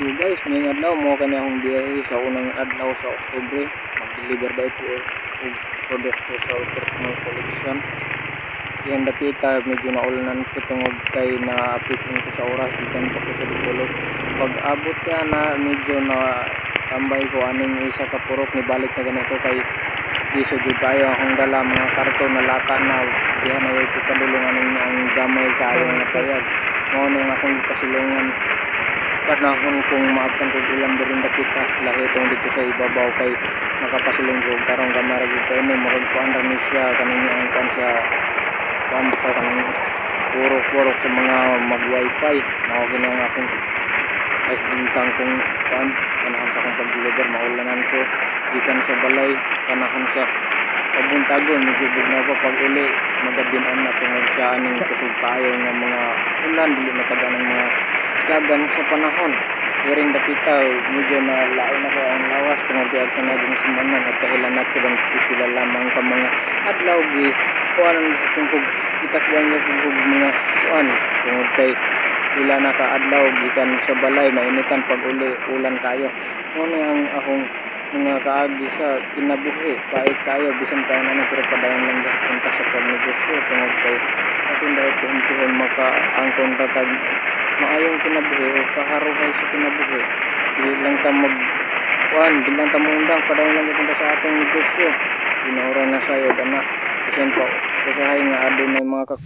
So guys, may adlaw mo kani akong biyahe sa unang adlaw sa Oktubre. Mag-deliver daw ko og produkto sa personal collection. Yan dapita medyo naulanan ko tungod kay naapitin ko sa oras gikan pa ko sa Dipolog. Pag abot ka na medyo na tambay ko aning isa ka purok ni balik na ganito kay iso jud kayo akong dala mga karton na lata na diha na ko padulungan ang gamay kayo nga payag. Mao na yung akong pasilungan panahon kung maabtan ko ulan din dapita lahi tong dito sa ibabaw kay nakapasilong ko karong gamara gyud kay ni murag kuan ra ni siya kanini ang kuan sa kuan sa kanang purok sa mga mag wifi mao gini ang akong ay hintang kong kuan panahon sa akong pag-deliver maulanan ko gikan sa balay panahon sa pabuntagon medyo bugnaw pa pag uli magabinan na tungod sa aning kusog kayo nga mga ulan dili matagan ng mga dagan sa panahon iring dapita medyo na lain ako ang lawas tungod kay agsa na din semana at kahilan nato lang pipila lamang ka mga adlaw gi kuan ang kung itakwan niya kung mga kuan tungod kay ila na ka adlaw gikan sa balay mainitan pag uli ulan kayo mo ni ang akong mga kaagi sa kinabuhi kahit kayo bisan pa na pero padayon lang punta sa pagnegosyo tungod kay kasi dahil puhon maka ang kontratag maayong kinabuhi o kaharuhay sa kinabuhi di lang ta mag kuan di lang ta mundang padayon lang punta sa atong negosyo ginaura na sayo ana bisan pa usahay nga adunay mga